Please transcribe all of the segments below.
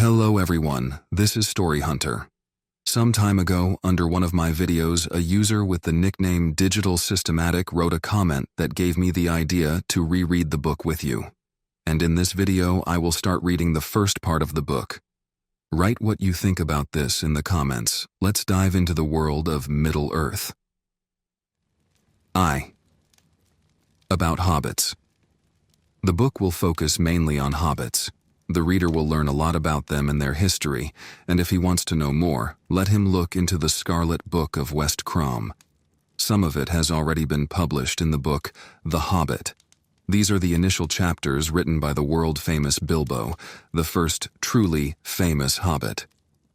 Hello everyone, this is Story Hunter. Some time ago, under one of my videos, a user with the nickname Digital Systematic wrote a comment that gave me the idea to reread the book with you. And in this video, I will start reading the first part of the book. Write what you think about this in the comments. Let's dive into the world of Middle-earth. About Hobbits. The book will focus mainly on Hobbits. The reader will learn a lot about them and their history, and if he wants to know more, let him look into the Scarlet Book of West Crom. Some of it has already been published in the book The Hobbit. These are the initial chapters written by the world-famous Bilbo, the first truly famous Hobbit.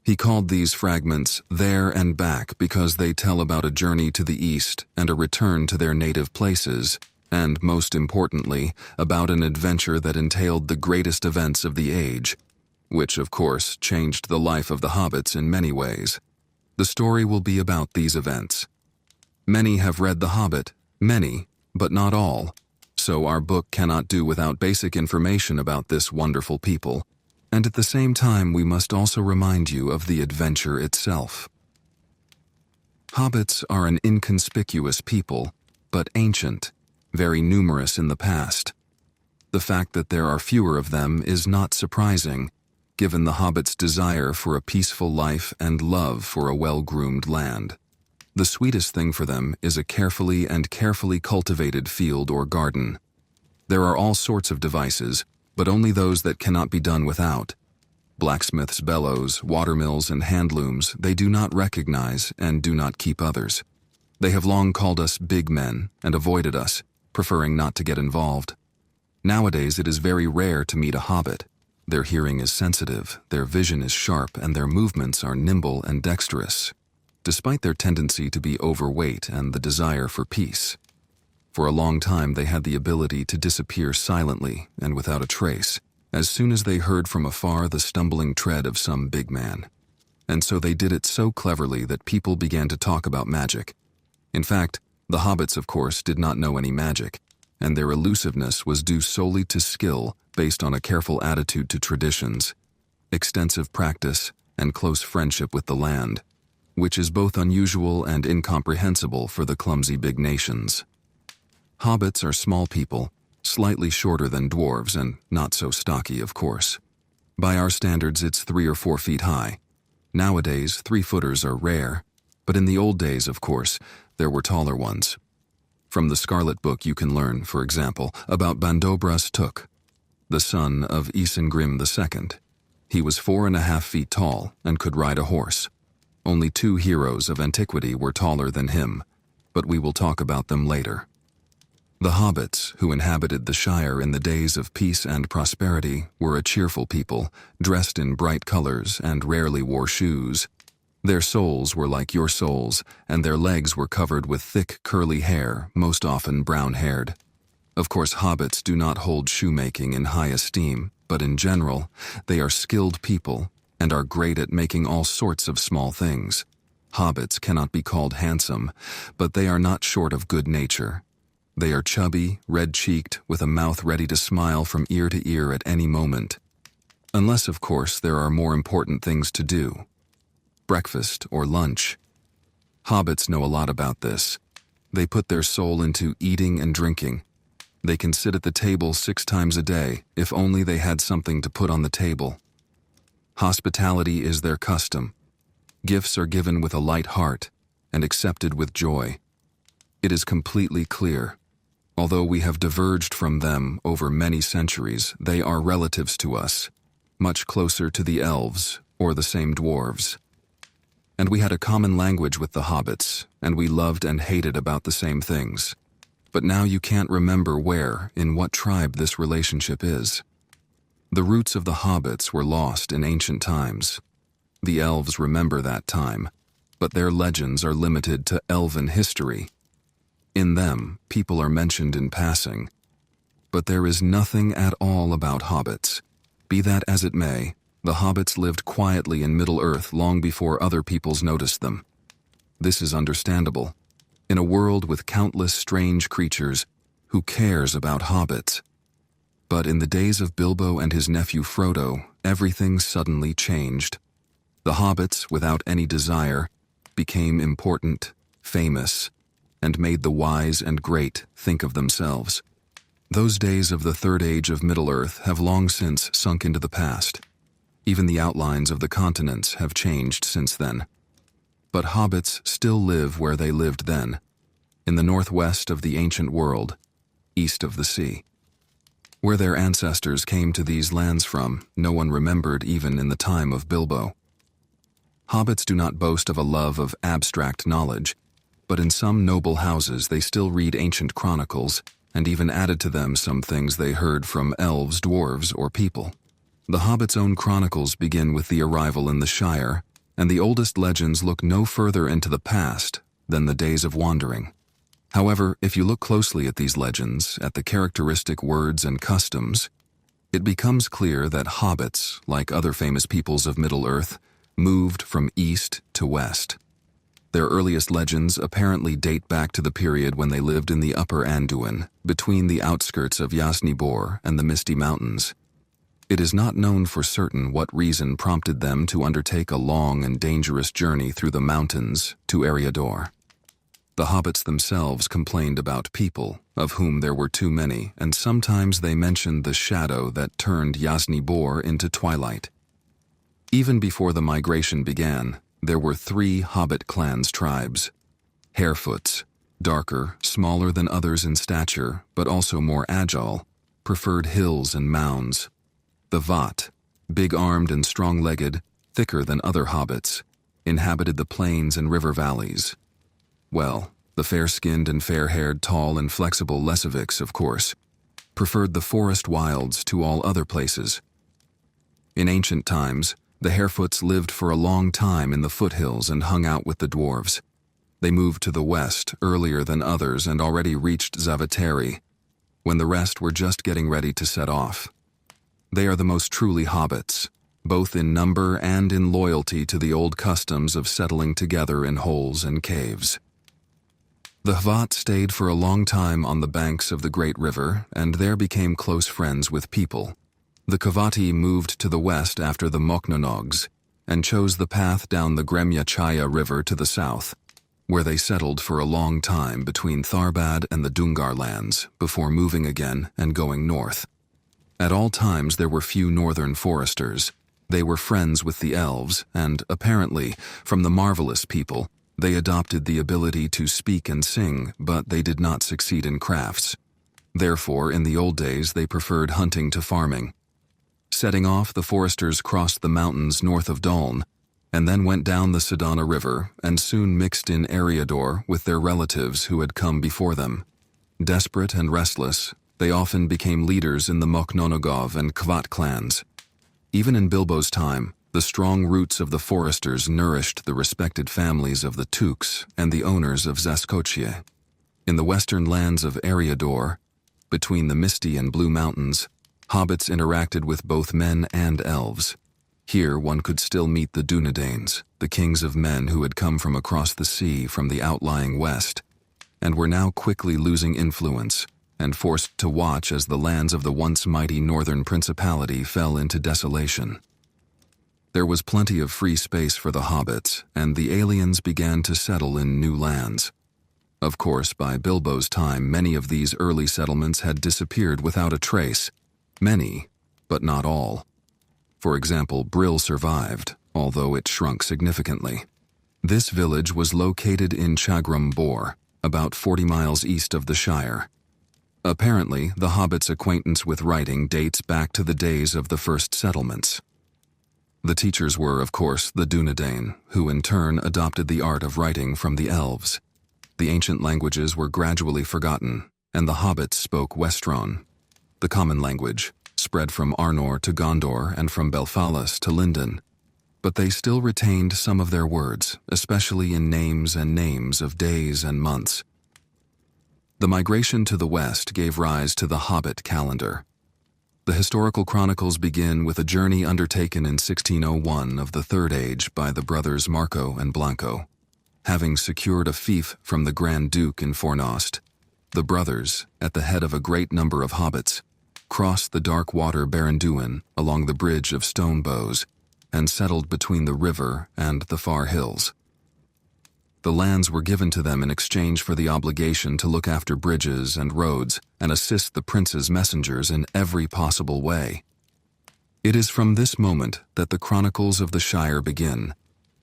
He called these fragments There and Back because they tell about a journey to the east and a return to their native places, and, most importantly, about an adventure that entailed the greatest events of the age, which, of course, changed the life of the hobbits in many ways. The story will be about these events. Many have read The Hobbit, many, but not all, so our book cannot do without basic information about this wonderful people, and at the same time we must also remind you of the adventure itself. Hobbits are an inconspicuous people, but ancient, very numerous in the past. The fact that there are fewer of them is not surprising, given the hobbits' desire for a peaceful life and love for a well-groomed land. The sweetest thing for them is a carefully cultivated field or garden. There are all sorts of devices, but only those that cannot be done without. Blacksmiths' bellows, watermills, and handlooms they do not recognize and do not keep others. They have long called us big men and avoided us, preferring not to get involved. Nowadays it is very rare to meet a hobbit. Their hearing is sensitive, their vision is sharp, and their movements are nimble and dexterous, despite their tendency to be overweight and the desire for peace. For a long time they had the ability to disappear silently and without a trace, as soon as they heard from afar the stumbling tread of some big man. And so they did it so cleverly that people began to talk about magic. In fact, the hobbits, of course, did not know any magic, and their elusiveness was due solely to skill based on a careful attitude to traditions, extensive practice, and close friendship with the land, which is both unusual and incomprehensible for the clumsy big nations. Hobbits are small people, slightly shorter than dwarves and not so stocky, of course. By our standards, it's 3 or 4 feet high. Nowadays, 3-footers are rare, but in the old days, of course, there were taller ones. From the Scarlet Book you can learn, for example, about Bandobras Took, the son of Isengrim II. He was 4.5 feet tall and could ride a horse. Only 2 heroes of antiquity were taller than him, but we will talk about them later. The hobbits, who inhabited the Shire in the days of peace and prosperity, were a cheerful people, dressed in bright colors and rarely wore shoes. Their souls were like your souls, and their legs were covered with thick, curly hair, most often brown-haired. Of course, hobbits do not hold shoemaking in high esteem, but in general, they are skilled people and are great at making all sorts of small things. Hobbits cannot be called handsome, but they are not short of good nature. They are chubby, red-cheeked, with a mouth ready to smile from ear to ear at any moment. Unless, of course, there are more important things to do. Breakfast or lunch. Hobbits know a lot about this. They put their soul into eating and drinking. They can sit at the table 6 times a day, if only they had something to put on the table. Hospitality is their custom. Gifts are given with a light heart and accepted with joy. It is completely clear. Although we have diverged from them over many centuries, they are relatives to us, much closer to the elves or the same dwarves. And we had a common language with the hobbits, and we loved and hated about the same things. But now you can't remember where, in what tribe this relationship is. The roots of the hobbits were lost in ancient times. The elves remember that time, but their legends are limited to elven history. In them, people are mentioned in passing. But there is nothing at all about hobbits. Be that as it may, the hobbits lived quietly in Middle-earth long before other peoples noticed them. This is understandable. In a world with countless strange creatures, who cares about hobbits? But in the days of Bilbo and his nephew Frodo, everything suddenly changed. The hobbits, without any desire, became important, famous, and made the wise and great think of themselves. Those days of the Third Age of Middle-earth have long since sunk into the past. Even the outlines of the continents have changed since then. But hobbits still live where they lived then, in the northwest of the ancient world, east of the sea. Where their ancestors came to these lands from, no one remembered even in the time of Bilbo. Hobbits do not boast of a love of abstract knowledge, but in some noble houses they still read ancient chronicles and even added to them some things they heard from elves, dwarves, or people. The Hobbits' own chronicles begin with the arrival in the Shire, and the oldest legends look no further into the past than the days of wandering. However, if you look closely at these legends, at the characteristic words and customs, it becomes clear that hobbits, like other famous peoples of Middle-earth, moved from east to west. Their earliest legends apparently date back to the period when they lived in the Upper Anduin, between the outskirts of Yasni Bor and the Misty Mountains. It is not known for certain what reason prompted them to undertake a long and dangerous journey through the mountains to Eriador. The hobbits themselves complained about people, of whom there were too many, and sometimes they mentioned the shadow that turned Yasni Bor into twilight. Even before the migration began, there were 3 Hobbit clans tribes. Harefoots, darker, smaller than others in stature, but also more agile, preferred hills and mounds. The Vat, big-armed and strong-legged, thicker than other hobbits, inhabited the plains and river valleys. Well, the fair-skinned and fair-haired, tall and flexible Lesovics, of course, preferred the forest wilds to all other places. In ancient times, the Harefoots lived for a long time in the foothills and hung out with the dwarves. They moved to the west earlier than others and already reached Zavateri, when the rest were just getting ready to set off. They are the most truly hobbits, both in number and in loyalty to the old customs of settling together in holes and caves. The Hvat stayed for a long time on the banks of the great river and there became close friends with people. The Kavati moved to the west after the Moknonogs and chose the path down the Gremyachaya River to the south, where they settled for a long time between Tharbad and the Dungar lands before moving again and going north. At all times there were few northern foresters. They were friends with the elves and, apparently, from the marvelous people, they adopted the ability to speak and sing, but they did not succeed in crafts. Therefore, in the old days, they preferred hunting to farming. Setting off, the foresters crossed the mountains north of Doln, and then went down the Sedana River and soon mixed in Eriador with their relatives who had come before them. Desperate and restless, they often became leaders in the Moknonogov and Kvat clans. Even in Bilbo's time, the strong roots of the foresters nourished the respected families of the Tooks and the owners of Zaskocie. In the western lands of Eriador, between the Misty and Blue Mountains, hobbits interacted with both men and elves. Here one could still meet the Dunedains, the kings of men who had come from across the sea from the outlying west, and were now quickly losing influence and forced to watch as the lands of the once mighty northern principality fell into desolation. There was plenty of free space for the hobbits, and the aliens began to settle in new lands. Of course, by Bilbo's time, many of these early settlements had disappeared without a trace. Many, but not all. For example, Brill survived, although it shrunk significantly. This village was located in Chagrum Bor, about 40 miles east of the Shire. Apparently, the hobbits' acquaintance with writing dates back to the days of the first settlements. The teachers were, of course, the Dunedain, who in turn adopted the art of writing from the elves. The ancient languages were gradually forgotten, and the hobbits spoke Westron, the common language, spread from Arnor to Gondor and from Belfalis to Lindon. But they still retained some of their words, especially in names of days and months. The migration to the west gave rise to the Hobbit calendar. The historical chronicles begin with a journey undertaken in 1601 of the Third Age by the brothers Marco and Blanco. Having secured a fief from the Grand Duke in Fornost, the brothers, at the head of a great number of hobbits, crossed the dark water Barrenduin along the bridge of stone bows, and settled between the river and the far hills. The lands were given to them in exchange for the obligation to look after bridges and roads and assist the prince's messengers in every possible way. It is from this moment that the chronicles of the Shire begin.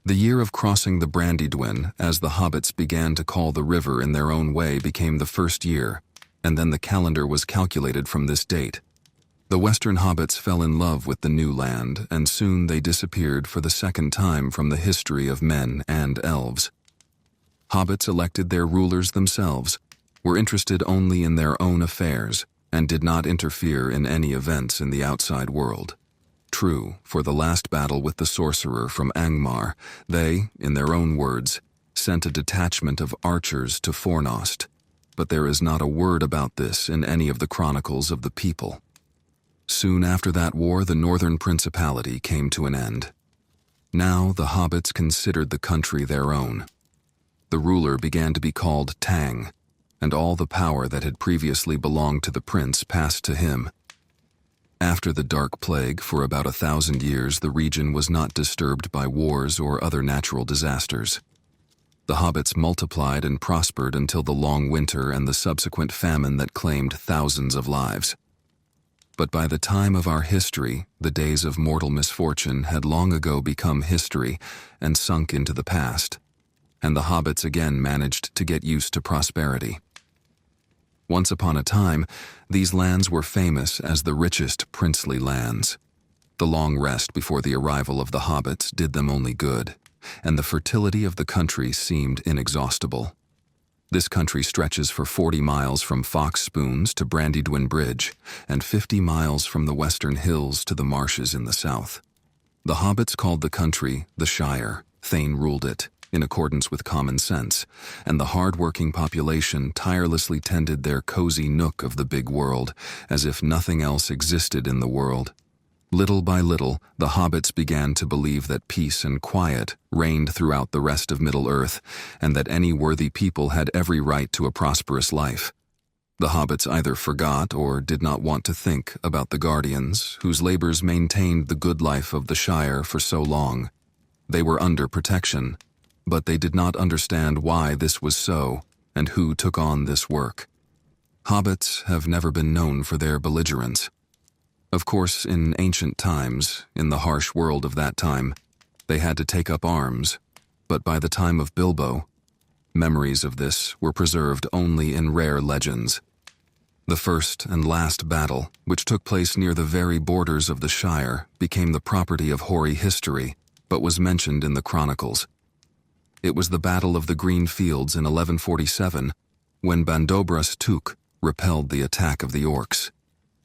The year of crossing the Brandywin, as the hobbits began to call the river in their own way, became the first year, and then the calendar was calculated from this date. The western hobbits fell in love with the new land, and soon they disappeared for the second time from the history of men and elves. Hobbits elected their rulers themselves, were interested only in their own affairs, and did not interfere in any events in the outside world. True, for the last battle with the sorcerer from Angmar, they, in their own words, sent a detachment of archers to Fornost, but there is not a word about this in any of the chronicles of the people. Soon after that war, the northern principality came to an end. Now the hobbits considered the country their own. The ruler began to be called Tang, and all the power that had previously belonged to the prince passed to him. After the Dark Plague, for about 1,000 years, the region was not disturbed by wars or other natural disasters. The hobbits multiplied and prospered until the long winter and the subsequent famine that claimed thousands of lives. But by the time of our history, the days of mortal misfortune had long ago become history and sunk into the past, and the hobbits again managed to get used to prosperity. Once upon a time, these lands were famous as the richest princely lands. The long rest before the arrival of the hobbits did them only good, and the fertility of the country seemed inexhaustible. This country stretches for 40 miles from Fox Spoons to Brandywin Bridge, and 50 miles from the western hills to the marshes in the south. The hobbits called the country the Shire. Thane ruled it, in accordance with common sense, and the hard-working population tirelessly tended their cozy nook of the big world, as if nothing else existed in the world. Little by little, the hobbits began to believe that peace and quiet reigned throughout the rest of Middle-earth, and that any worthy people had every right to a prosperous life. The hobbits either forgot or did not want to think about the guardians, whose labors maintained the good life of the Shire for so long. They were under protection, but they did not understand why this was so and who took on this work. Hobbits have never been known for their belligerence. Of course, in ancient times, in the harsh world of that time, they had to take up arms, but by the time of Bilbo, memories of this were preserved only in rare legends. The first and last battle, which took place near the very borders of the Shire, became the property of hoary history, but was mentioned in the chronicles. It was the Battle of the Green Fields in 1147, when Bandobras Took repelled the attack of the orcs.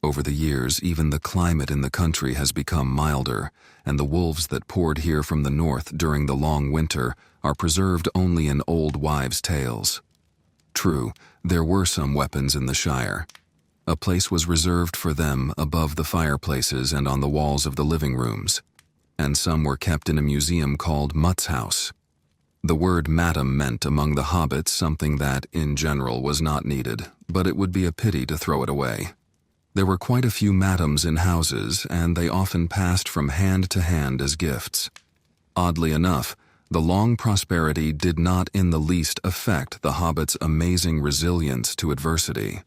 Over the years, even the climate in the country has become milder, and the wolves that poured here from the north during the long winter are preserved only in old wives' tales. True, there were some weapons in the Shire. A place was reserved for them above the fireplaces and on the walls of the living rooms, and some were kept in a museum called Mutt's House. The word madam meant among the hobbits something that, in general, was not needed, but it would be a pity to throw it away. There were quite a few madams in houses, and they often passed from hand to hand as gifts. Oddly enough, the long prosperity did not in the least affect the hobbits' amazing resilience to adversity.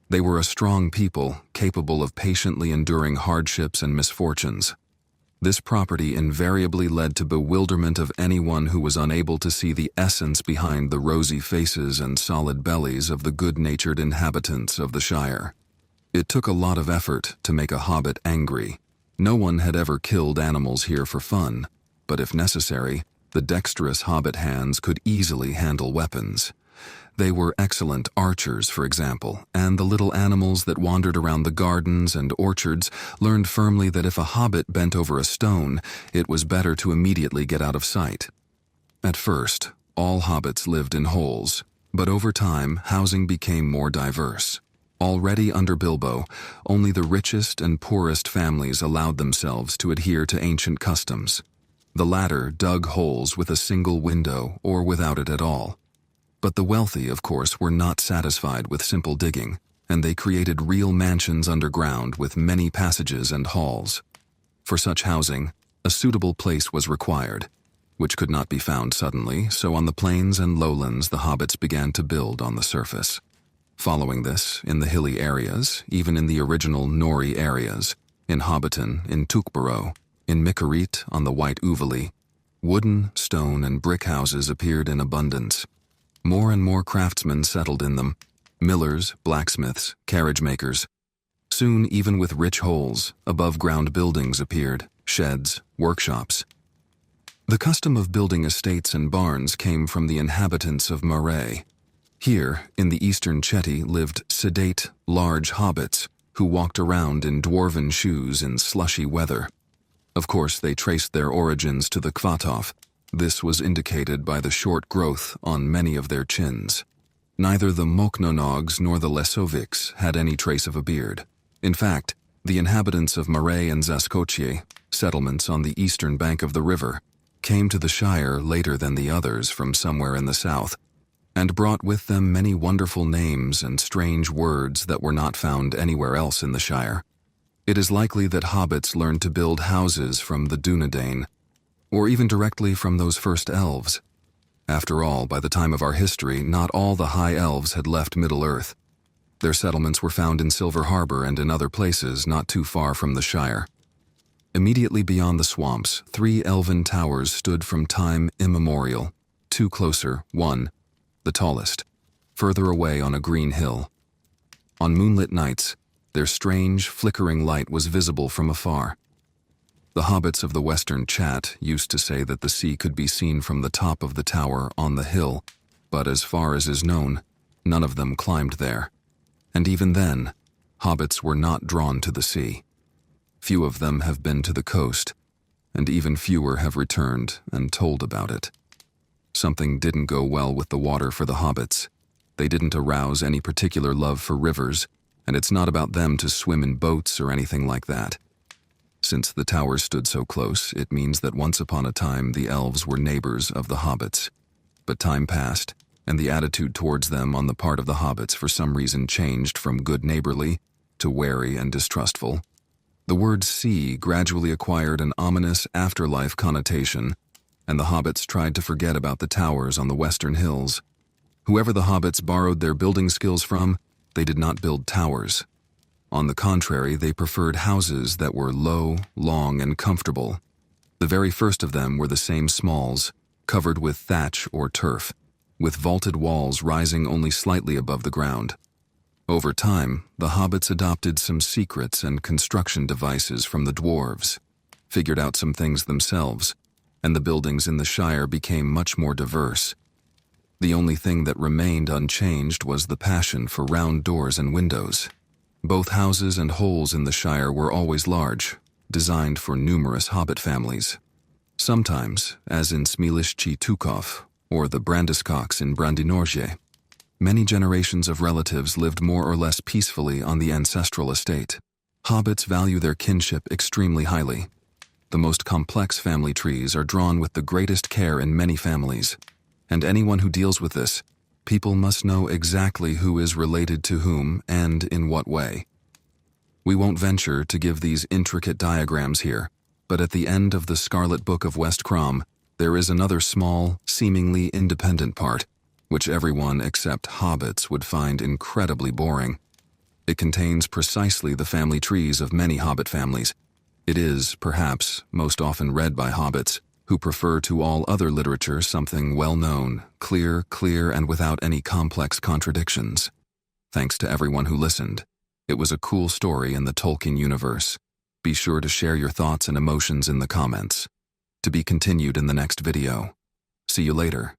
They were a strong people, capable of patiently enduring hardships and misfortunes. This property invariably led to bewilderment of anyone who was unable to see the essence behind the rosy faces and solid bellies of the good-natured inhabitants of the Shire. It took a lot of effort to make a hobbit angry. No one had ever killed animals here for fun, but if necessary, the dexterous hobbit hands could easily handle weapons. They were excellent archers, for example, and the little animals that wandered around the gardens and orchards learned firmly that if a hobbit bent over a stone, it was better to immediately get out of sight. At first, all hobbits lived in holes, but over time, housing became more diverse. Already under Bilbo, only the richest and poorest families allowed themselves to adhere to ancient customs. The latter dug holes with a single window or without it at all. But the wealthy, of course, were not satisfied with simple digging, and they created real mansions underground with many passages and halls. For such housing, a suitable place was required, which could not be found suddenly, so on the plains and lowlands the hobbits began to build on the surface. Following this, in the hilly areas, even in the original Nori areas, in Hobbiton, in Tukborough, in Mikarit on the White Uvali, wooden, stone, and brick houses appeared in abundance. More and more craftsmen settled in them, millers, blacksmiths, carriage makers. Soon, even with rich holes, above-ground buildings appeared, sheds, workshops. The custom of building estates and barns came from the inhabitants of Moray. Here, in the eastern Chetty, lived sedate, large hobbits who walked around in dwarven shoes in slushy weather. Of course, they traced their origins to the Kvatov. This was indicated by the short growth on many of their chins. Neither the Moknonogs nor the Lesoviks had any trace of a beard. In fact, the inhabitants of Moray and Zaskocie, settlements on the eastern bank of the river, came to the Shire later than the others from somewhere in the south, and brought with them many wonderful names and strange words that were not found anywhere else in the Shire. It is likely that hobbits learned to build houses from the Dunedain, or even directly from those first elves. After all, by the time of our history, not all the High Elves had left Middle-earth. Their settlements were found in Silver Harbor and in other places not too far from the Shire. Immediately beyond the swamps, 3 elven towers stood from time immemorial, 2 closer, 1, the tallest, further away on a green hill. On moonlit nights, their strange, flickering light was visible from afar. The hobbits of the Western Chat used to say that the sea could be seen from the top of the tower on the hill, but as far as is known, none of them climbed there. And even then, hobbits were not drawn to the sea. Few of them have been to the coast, and even fewer have returned and told about it. Something didn't go well with the water for the hobbits. They didn't arouse any particular love for rivers, and it's not about them to swim in boats or anything like that. Since the towers stood so close, it means that once upon a time the elves were neighbors of the hobbits. But time passed, and the attitude towards them on the part of the hobbits for some reason changed from good neighborly to wary and distrustful. The word sea gradually acquired an ominous afterlife connotation, and the hobbits tried to forget about the towers on the western hills. Whoever the hobbits borrowed their building skills from, they did not build towers. On the contrary, they preferred houses that were low, long, and comfortable. The very first of them were the same smalls, covered with thatch or turf, with vaulted walls rising only slightly above the ground. Over time, the hobbits adopted some secrets and construction devices from the dwarves, figured out some things themselves, and the buildings in the Shire became much more diverse. The only thing that remained unchanged was the passion for round doors and windows. Both houses and holes in the Shire were always large, designed for numerous hobbit families. Sometimes, as in Smilishchi Tukov or the Brandiscocks in Brandinorje, many generations of relatives lived more or less peacefully on the ancestral estate. Hobbits value their kinship extremely highly. The most complex family trees are drawn with the greatest care in many families, and anyone who deals with this, people must know exactly who is related to whom and in what way. We won't venture to give these intricate diagrams here, but at the end of the Scarlet Book of West Crom, there is another small, seemingly independent part, which everyone except hobbits would find incredibly boring. It contains precisely the family trees of many hobbit families. It is, perhaps, most often read by hobbits, who prefer to all other literature something well-known, clear, and without any complex contradictions. Thanks to everyone who listened. It was a cool story in the Tolkien universe. Be sure to share your thoughts and emotions in the comments. To be continued in the next video. See you later.